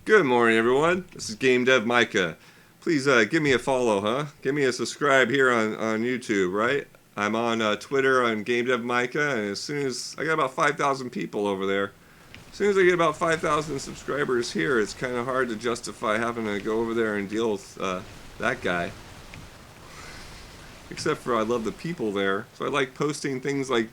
Good morning, everyone. This is Game Dev Micah. Please give me a follow, huh? Give me a subscribe here on YouTube, right? I'm on Twitter on Game Dev Micah, and as soon as I got about 5,000 people over there, as soon as I get about 5,000 subscribers here, it's kind of hard to justify having to go over there and deal with that guy. Except for I love the people there, so I like posting things like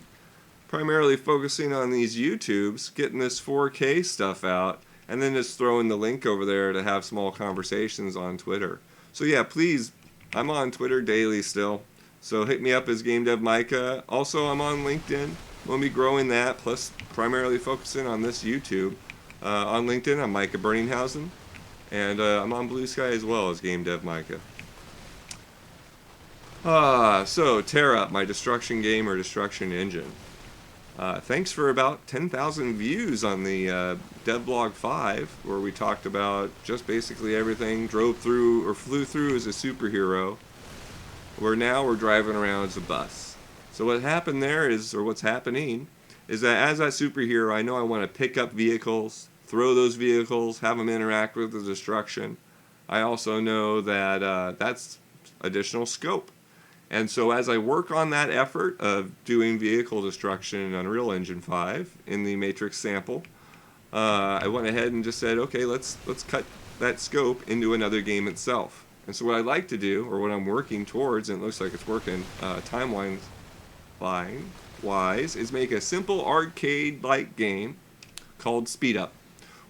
primarily focusing on these YouTubes, getting this 4K stuff out, and then just throwing the link over there to have small conversations on Twitter. So yeah, please, I'm on Twitter daily still. So hit me up as Game Dev Micah. Also, I'm on LinkedIn. We'll be growing that, plus primarily focusing on this YouTube. On LinkedIn, I'm Micah Berninghausen, and I'm on Blue Sky as well as Game Dev Micah. So TearUp, my destruction game or destruction engine. Thanks for about 10,000 views on the Devlog 5, where we talked about just basically everything, drove through or flew through as a superhero, where now we're driving around as a bus. So what happened there is, or what's happening, is that as that superhero, I know I want to pick up vehicles, throw those vehicles, have them interact with the destruction. I also know that that's additional scope. And so as I work on that effort of doing vehicle destruction in Unreal Engine 5 in the Matrix sample, I went ahead and just said, okay, let's cut that scope into another game itself. And so what I like to do, or what I'm working towards, and it looks like it's working timeline-wise, is make a simple arcade-like game called SPEEDUP,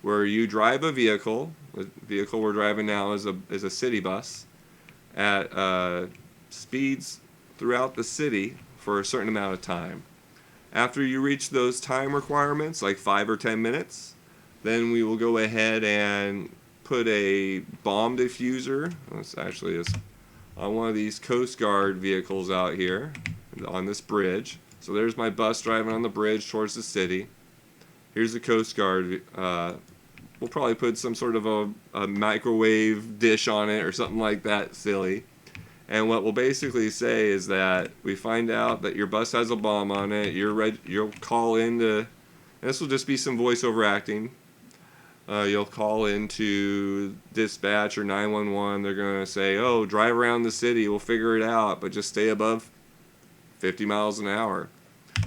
where you drive a vehicle. The vehicle we're driving now is a city bus at speeds throughout the city for a certain amount of time. After you reach those time requirements, like 5 or 10 minutes, then we will go ahead and put a bomb diffuser. This actually is on one of these Coast Guard vehicles out here on this bridge. So there's my bus driving on the bridge towards the city. Here's the Coast Guard. We'll probably put some sort of a microwave dish on it or something like that silly. And what we'll basically say is that we find out that your bus has a bomb on it. You'll call into, and this will just be some voiceover acting. You'll call into dispatch or 911. They're going to say, oh, drive around the city. We'll figure it out, but just stay above 50 miles an hour.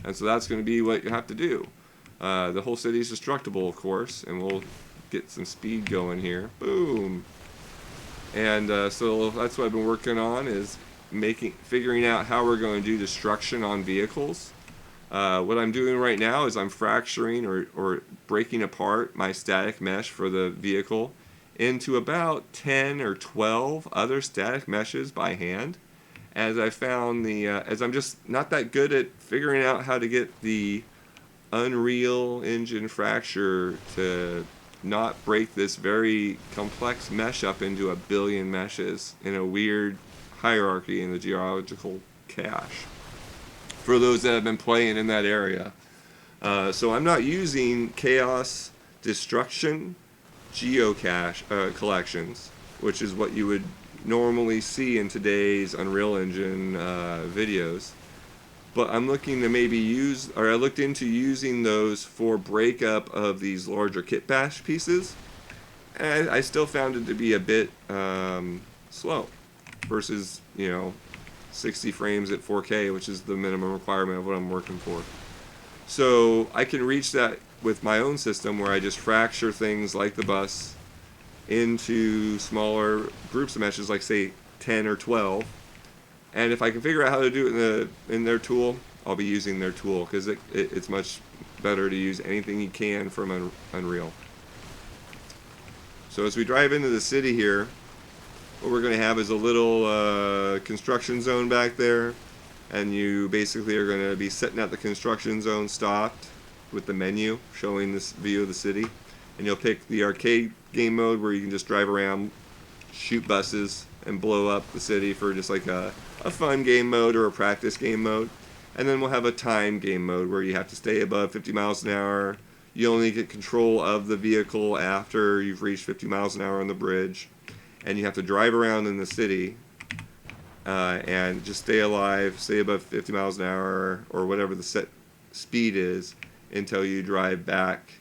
And so that's going to be what you have to do. The whole city is destructible, of course, and we'll get some speed going here. Boom. And so that's what I've been working on, is figuring out how we're going to do destruction on vehicles. What I'm doing right now is I'm fracturing or breaking apart my static mesh for the vehicle into about 10 or 12 other static meshes by hand. As I found as I'm just not that good at figuring out how to get the Unreal Engine fracture to not break this very complex mesh up into a billion meshes in a weird hierarchy in the geological cache for those that have been playing in that area. So I'm not using Chaos Destruction GeoCache collections, which is what you would normally see in today's Unreal Engine videos. But I'm looking to maybe I looked into using those for breakup of these larger kit bash pieces. And I still found it to be a bit slow versus, 60 frames at 4K, which is the minimum requirement of what I'm working for. So I can reach that with my own system, where I just fracture things like the bus into smaller groups of meshes, like say 10 or 12. And if I can figure out how to do it in their tool, I'll be using their tool, because it's much better to use anything you can from Unreal. So as we drive into the city here, what we're going to have is a little construction zone back there, and you basically are going to be setting out the construction zone stopped with the menu showing this view of the city. And you'll pick the arcade game mode, where you can just drive around, shoot buses, and blow up the city for just like a fun game mode or a practice game mode. And then we'll have a time game mode, where you have to stay above 50 miles an hour. You only get control of the vehicle after you've reached 50 miles an hour on the bridge. And you have to drive around in the city and just stay alive, stay above 50 miles an hour or whatever the set speed is, until you drive back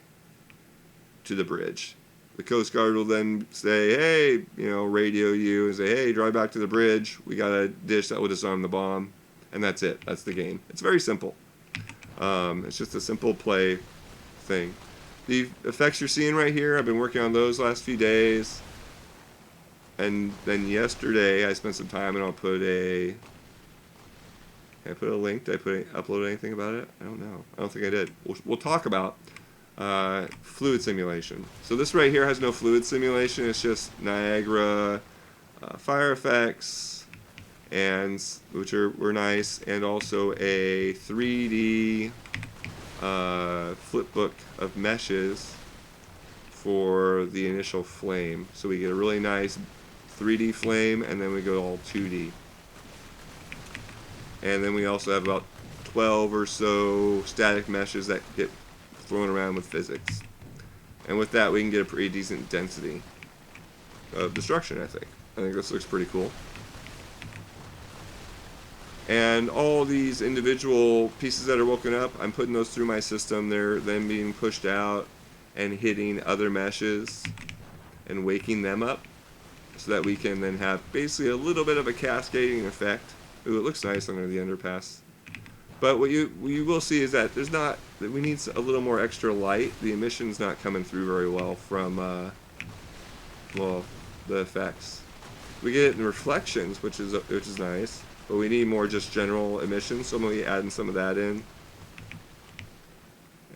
to the bridge. The Coast Guard will then say, hey, you know, radio you and say, hey, drive back to the bridge. We got a dish that will disarm the bomb. And that's it. That's the game. It's very simple. It's just a simple play thing. The effects you're seeing right here, I've been working on those last few days. And then yesterday, I spent some time, and I'll put a... Did I put a link? Did I upload anything about it? I don't know. I don't think I did. We'll talk about fluid simulation. So this right here has no fluid simulation. It's just Niagara fire effects, and which were nice, and also a 3D flip book of meshes for the initial flame. So we get a really nice 3D flame, and then we go all 2D. And then we also have about 12 or so static meshes that get thrown around with physics. And with that, we can get a pretty decent density of destruction, I think. I think this looks pretty cool. And all these individual pieces that are woken up, I'm putting those through my system. They're then being pushed out and hitting other meshes and waking them up, so that we can then have basically a little bit of a cascading effect. Ooh, it looks nice under the underpass. But what you will see is that we need a little more extra light. The emission's not coming through very well from well, the effects. We get it in reflections, which is nice, but we need more just general emissions. So I'm gonna be adding some of that in.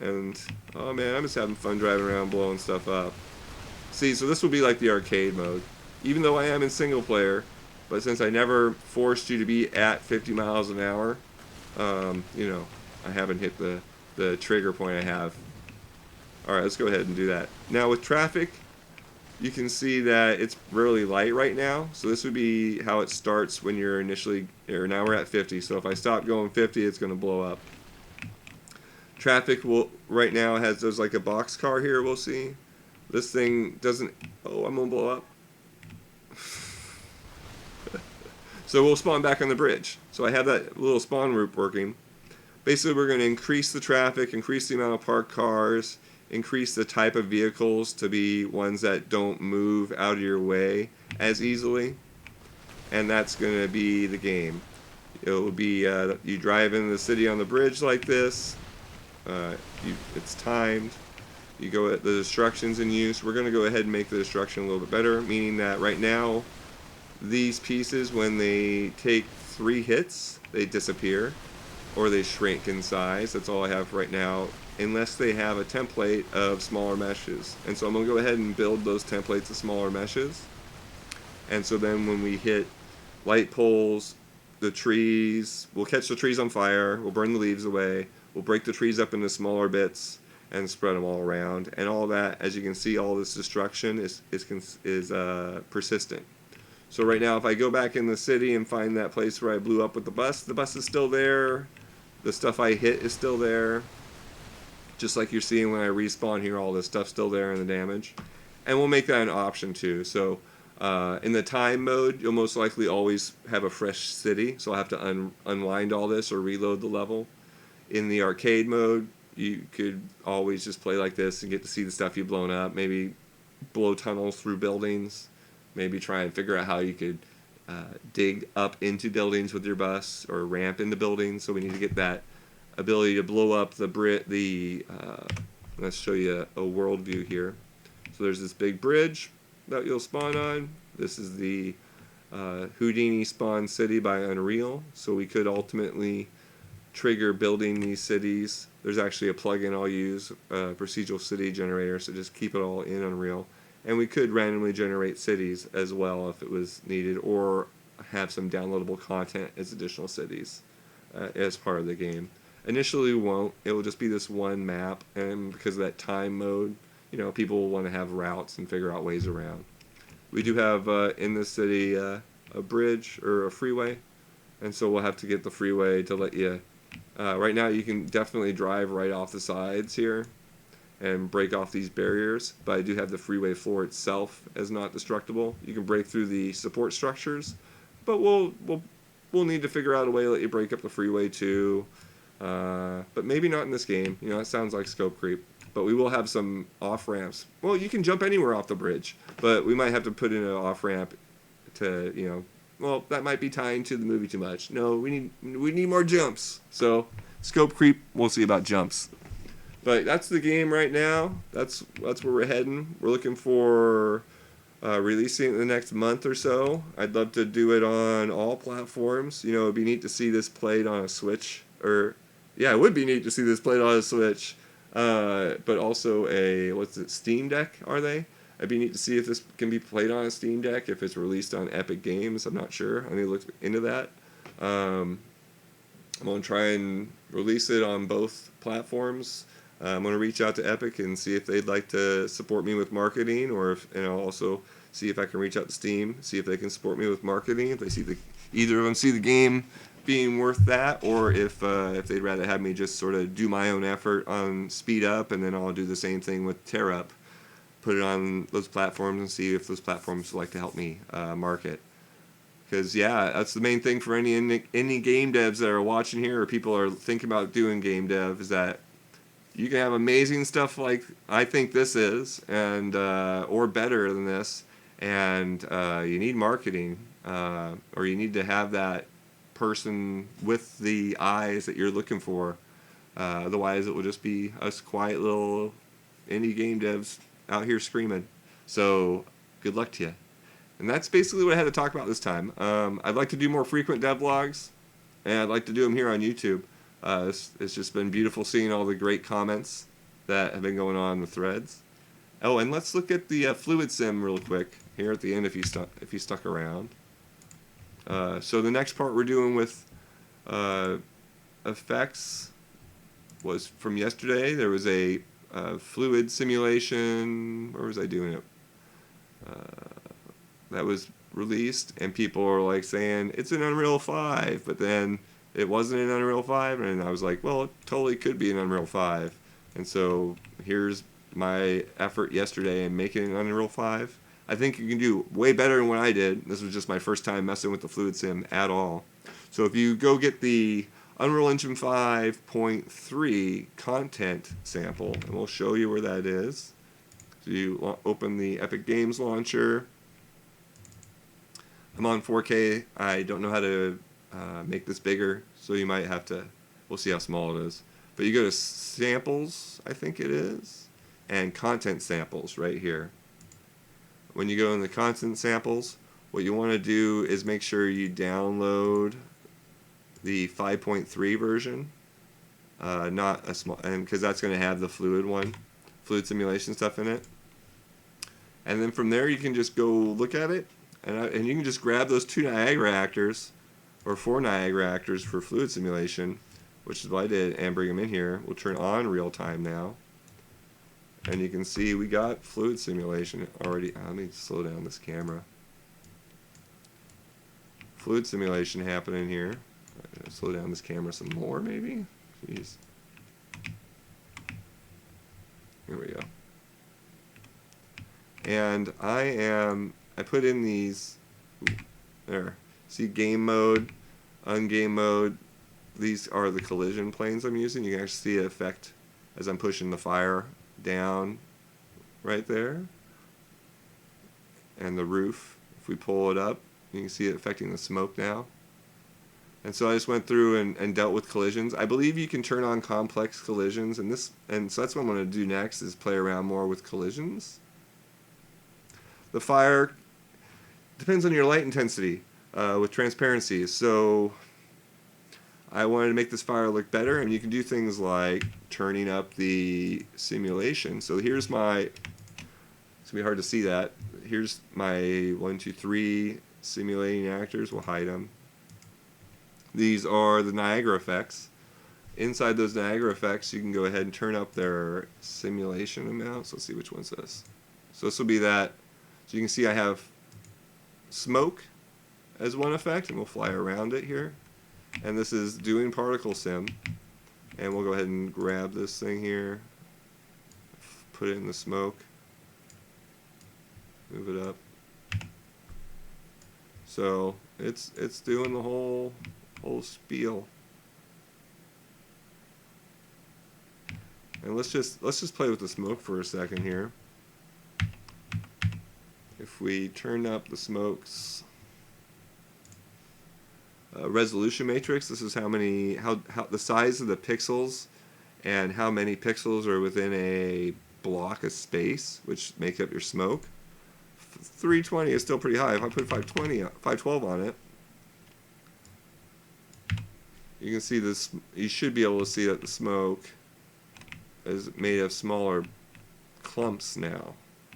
And oh man, I'm just having fun driving around blowing stuff up. See, so this will be like the arcade mode, even though I am in single player. But since I never forced you to be at 50 miles an hour, you know, I haven't hit the trigger point I have. Alright, let's go ahead and do that. Now with traffic, you can see that it's really light right now. So this would be how it starts when you're initially, or now we're at 50. So if I stop going 50, it's going to blow up. Traffic right now there's like a box car here, we'll see. This thing doesn't, oh, I'm going to blow up. So we'll spawn back on the bridge. So I have that little spawn route working. Basically, we're going to increase the traffic, increase the amount of parked cars, increase the type of vehicles to be ones that don't move out of your way as easily. And that's going to be the game. It will be, you drive into the city on the bridge like this. It's timed. You go at the destruction's in use. We're going to go ahead and make the destruction a little bit better, meaning that right now, these pieces, when they take 3 hits, they disappear or they shrink in size. That's all I have right now, unless they have a template of smaller meshes. And so I'm going to go ahead and build those templates of smaller meshes. And so then when we hit light poles, the trees, we'll catch the trees on fire, we'll burn the leaves away, we'll break the trees up into smaller bits and spread them all around. And all that, as you can see, all this destruction is persistent. So right now, if I go back in the city and find that place where I blew up with the bus is still there. The stuff I hit is still there. Just like you're seeing when I respawn here, all this stuff's still there in the damage. And we'll make that an option too. So in the time mode, you'll most likely always have a fresh city. So I'll have to unwind all this or reload the level. In the arcade mode, you could always just play like this and get to see the stuff you've blown up. Maybe blow tunnels through buildings. Maybe try and figure out how you could dig up into buildings with your bus or ramp into buildings. So we need to get that ability to blow up let's show you a world view here. So there's this big bridge that you'll spawn on. This is the Houdini spawn city by Unreal. So we could ultimately trigger building these cities. There's actually a plugin I'll use, procedural city generator, so just keep it all in Unreal. And we could randomly generate cities as well if it was needed, or have some downloadable content as additional cities as part of the game. Initially we won't. It will just be this one map, and because of that time mode, you know, people will want to have routes and figure out ways around. We do have in this city a bridge or a freeway, and so we'll have to get the freeway to let you... right now you can definitely drive right off the sides here and break off these barriers, but I do have the freeway floor itself as not destructible. You can break through the support structures, but we'll need to figure out a way to let you break up the freeway too. But maybe not in this game. You know, it sounds like scope creep. but we will have some off ramps. Well, you can jump anywhere off the bridge, but we might have to put in an off ramp to, you know, well, that might be tying to the movie too much. No, we need more jumps. So scope creep, we'll see about jumps. But that's the game right now. That's where we're heading. We're looking for releasing it in the next month or so. I'd love to do it on all platforms. You know, it'd be neat to see this played on a Switch. Or, yeah, it would be neat to see this played on a Switch. But also a, what's it, Steamdeck, are they? It'd be neat to see if this can be played on a Steamdeck, if it's released on Epic Games. I'm not sure. I need to look into that. I'm going to try and release it on both platforms. I'm going to reach out to Epic and see if they'd like to support me with marketing, or if, and I'll also see if I can reach out to Steam, see if they can support me with marketing, if they see either of them see the game being worth that, or if they'd rather have me just sort of do my own effort on SpeedUp, and then I'll do the same thing with TearUp, put it on those platforms and see if those platforms would like to help me market. Because, yeah, that's the main thing for any game devs that are watching here, or people are thinking about doing game dev, is that you can have amazing stuff like I think this is, and or better than this, and you need marketing, or you need to have that person with the eyes that you're looking for. Otherwise, it will just be us quiet little indie game devs out here screaming. So, good luck to you. And that's basically what I had to talk about this time. I'd like to do more frequent devlogs, and I'd like to do them here on YouTube. It's just been beautiful seeing all the great comments that have been going on in the threads. Oh, and let's look at the fluid sim real quick here at the end if you stuck around. So the next part we're doing with effects was from yesterday. There was a fluid simulation. Where was I doing it? That was released, and people were like saying it's an Unreal 5, but then it wasn't an Unreal 5, and I was like, well, it totally could be an Unreal 5. And so here's my effort yesterday in making an Unreal 5. I think you can do way better than what I did. This was just my first time messing with the Fluid Sim at all. So if you go get the Unreal Engine 5.3 content sample, and we'll show you where that is. So you open the Epic Games launcher. I'm on 4K. I don't know how to make this bigger, so you might have to, we'll see how small it is. But you go to samples, I think it is, and content samples right here. When you go in the content samples, what you want to do is make sure you download the 5.3 version, not a small, and because that's going to have the fluid simulation stuff in it. And then from there you can just go look at it, and you can just grab those 2 Niagara actors, or 4 Niagara actors for fluid simulation, which is what I did, and bring them in here. We'll turn on real time now. And you can see we got fluid simulation already. Let me slow down this camera. Fluid simulation happening here. Slow down this camera some more, maybe? Jeez. Here we go. And I put in these, there. See game mode, ungame mode. These are the collision planes I'm using. You can actually see the effect as I'm pushing the fire down right there. And the roof, if we pull it up, you can see it affecting the smoke now. And so I just went through and dealt with collisions. I believe you can turn on complex collisions, and so that's what I'm going to do next, is play around more with collisions. The fire depends on your light intensity with transparency. So I wanted to make this fire look better, and you can do things like turning up the simulation. So here's my, it's going to be hard to see that. Here's my 1, 2, 3 simulating actors. We'll hide them. These are the Niagara effects. Inside those Niagara effects, you can go ahead and turn up their simulation amounts. Let's see which one's this. So this will be that. So you can see I have smoke as one effect, and we'll fly around it here. And this is doing particle sim. And we'll go ahead and grab this thing here, put it in the smoke, move it up. So it's doing the whole spiel. And let's just play with the smoke for a second here. If we turn up the smoke's resolution matrix, this is how the size of the pixels and how many pixels are within a block of space, which make up your smoke. 320 is still pretty high. If I put 512 on it, you can see this. You should be able to see that the smoke is made of smaller clumps now,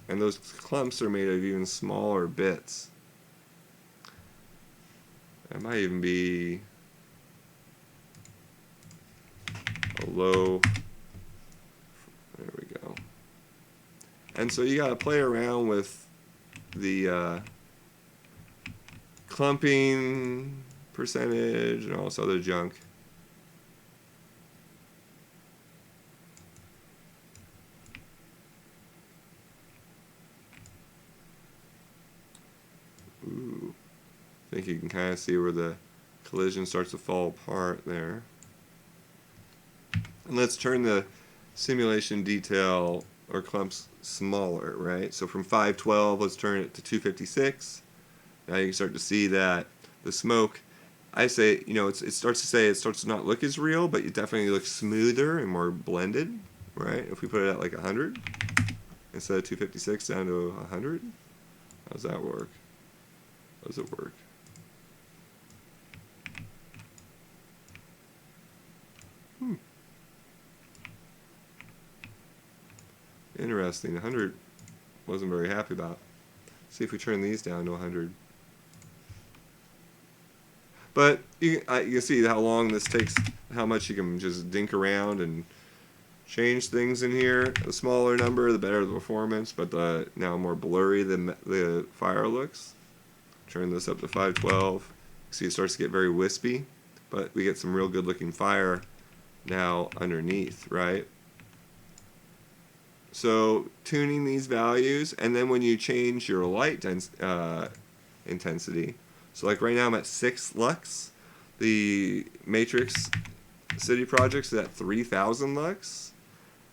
and those clumps are made of even smaller bits. That might even be a low. There we go. And so you got to play around with the clumping percentage and all this other junk. Ooh. I think you can kind of see where the collision starts to fall apart there. And let's turn the simulation detail or clumps smaller, right? So from 512, let's turn it to 256. Now you can start to see that the smoke, I say, you know, it starts to not look as real, but it definitely looks smoother and more blended, right? If we put it at like 100 instead of 256 down to 100, how does that work? How does it work? Interesting. 100 wasn't very happy about. See if we turn these down to 100. But you can see how long this takes, how much you can just dink around and change things in here. The smaller number, the better the performance, but the now more blurry the fire looks. Turn this up to 512. See, it starts to get very wispy, but we get some real good looking fire now underneath, right? So tuning these values, and then when you change your light intensity, so like right now I'm at 6 lux, the Matrix City Project's at 3000 lux,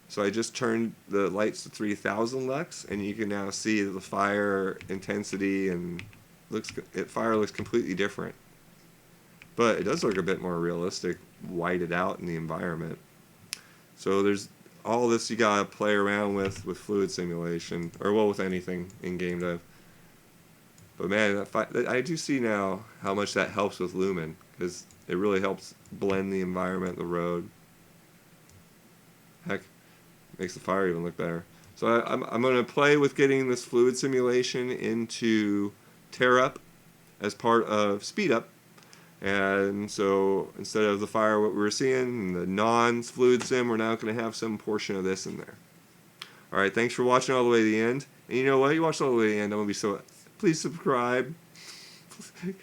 so I just turned the lights to 3000 lux, and you can now see the fire intensity and fire looks completely different. But it does look a bit more realistic, whited out in the environment. So there's all this you gotta play around with fluid simulation, or well, with anything in game dev. But man, I do see now how much that helps with Lumen, because it really helps blend the environment, the road. Heck, makes the fire even look better. So I'm gonna play with getting this fluid simulation into TearUp as part of SPEEDUP. And so instead of the fire what we were seeing, the non-fluid sim, we're now going to have some portion of this in there. Alright, thanks for watching all the way to the end. And you know what? You watched all the way to the end. I'm going to be so... Please subscribe.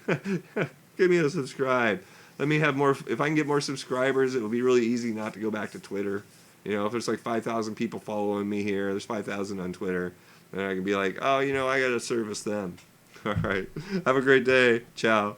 Give me a subscribe. Let me have more... If I can get more subscribers, it will be really easy not to go back to Twitter. You know, if there's like 5,000 people following me here, there's 5,000 on Twitter, then I can be like, oh, you know, I got to service them. Alright. Have a great day. Ciao.